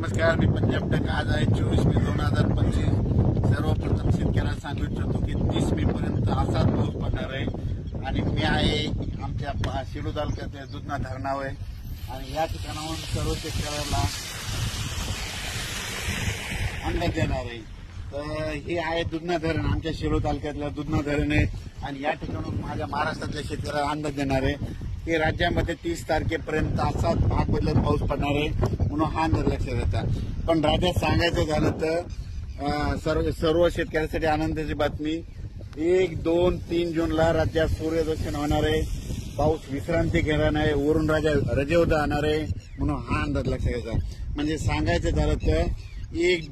नमस्कार, मी पंजाब टक. आज आहे 24 मे 2025. सर्वप्रथम शेतकऱ्यांना सांगू इच्छितो की 30 मे पर्यंत असाच पाऊस पडणार आहे आणि मी आहे आमच्या शिरू तालुक्यात दुधना धरणावर आणि या ठिकाणाहून सर्व शेतकऱ्याला अंदाज देणार आहे. तर हे आहे दुधना धरण, आमच्या शिरू तालुक्यातलं दुधना धरण आहे आणि या ठिकाणून माझ्या महाराष्ट्रातल्या शेतकऱ्याला अंदाज देणार आहे की राज्यामध्ये 30 तारखेपर्यंत असाच भाग बदलत पाऊस पडणार आहे म्हणून हा अंदाज लक्षात येतात. पण राज्यात सांगायचं झालं तर सर्व शेतकऱ्यांसाठी आनंदाची बातमी, 1, 2, 3 जूनला राज्यात सूर्यदर्शन होणार आहे, पाऊस विश्रांती घेणार नाही, वरून राजा रजेवर जाणार आहे म्हणून हा अंदाज लक्षात येतात. म्हणजे सांगायचं झालं तर 1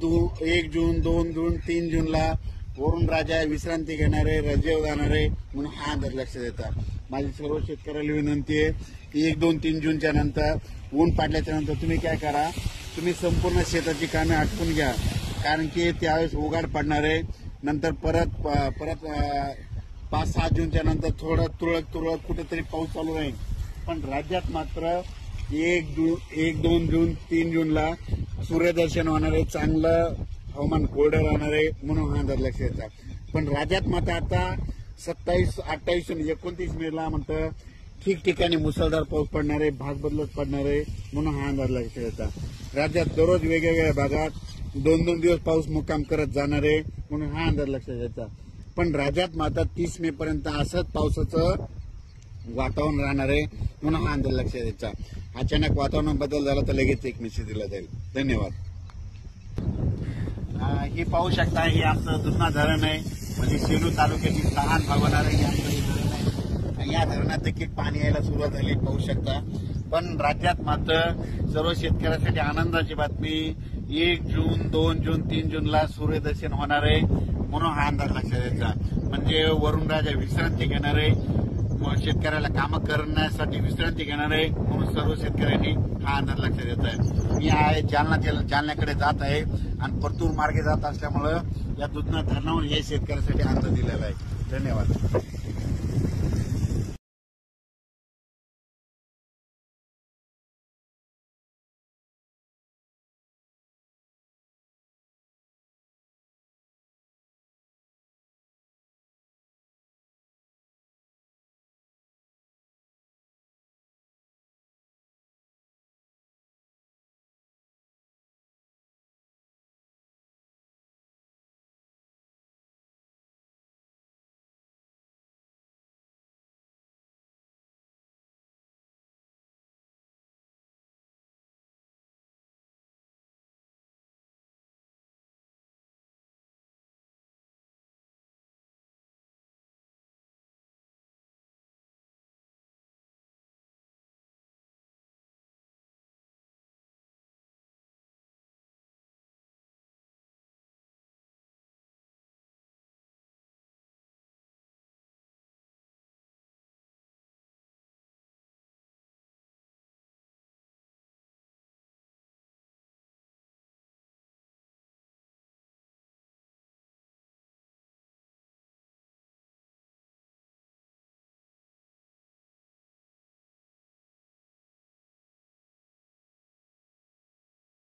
जून, 2 जून, 3 जूनला वरून राजा विश्रांती घेणार आहे, रजेवर जाणार आहे म्हणून हा अंदाज लक्षात येतात. माझी सर्व शेतकऱ्याला विनंती आहे की 1, 2, 3 जूनच्या नंतर ऊन पाडल्याच्या नंतर तुम्ही काय करा, तुम्ही संपूर्ण शेताची कामे आटपून घ्या, कारण की त्यावेळेस उघाड पडणार आहे. नंतर परत 5-6 जूनच्या नंतर थोडं तुरळक कुठेतरी पाऊस चालू राहील. पण राज्यात मात्र 1, 2 जून, 3 जूनला सूर्यदर्शन होणार आहे, चांगलं हवामान कोरडं राहणार आहे म्हणून हा अंदाज लक्षात येतात. पण राज्यात मात्र आता 27, 28 आणि 29 मेला म्हणतं ठिकठिकाणी मुसळधार पाऊस पडणार आहे, भाग बदलत पडणार आहे म्हणून हा अंदाज लक्षात येतात. राज्यात दररोज वेगवेगळ्या भागात 2-2 दिवस पाऊस मुक्काम करत जाणार आहे म्हणून हा अंदाज लक्षात येतात. पण राज्यात मात्र 30 मे पर्यंत असंच पावसाचं वातावरण राहणार आहे म्हणून हा अंदाज लक्षात येतात. अचानक वातावरण बदल झाला तर लगेच एक मेसेज दिला जाईल. धन्यवाद. हे पाहू शकता, हे आमचं दुधना धरण आहे, म्हणजे सेलू तालुक्याची लहान भागवणार आहे आमचं हे धरण आहे आणि या धरणात देखील पाणी यायला सुरुवात झाली पाहू शकता. पण राज्यात मात्र सर्व शेतकऱ्यांसाठी आनंदाची बातमी, 1 जून, 2 जून, 3 जूनला सूर्यदर्शन होणार आहे म्हणून हा अंदाज लक्षात यायचा. म्हणजे वरून राजा विश्रांती घेणार आहे, शेतकऱ्याला कामं करण्यासाठी विश्रांती घेणार आहे म्हणून सर्व शेतकऱ्यांनी हा अंदाज लक्षात येत आहे. मी आहे जालन्याकडे जात आहे आणि परतूर मार्गे जात असल्यामुळं या दुधना धरणावरून हे शेतकऱ्यांसाठी अंदाज दिलेला आहे. धन्यवाद.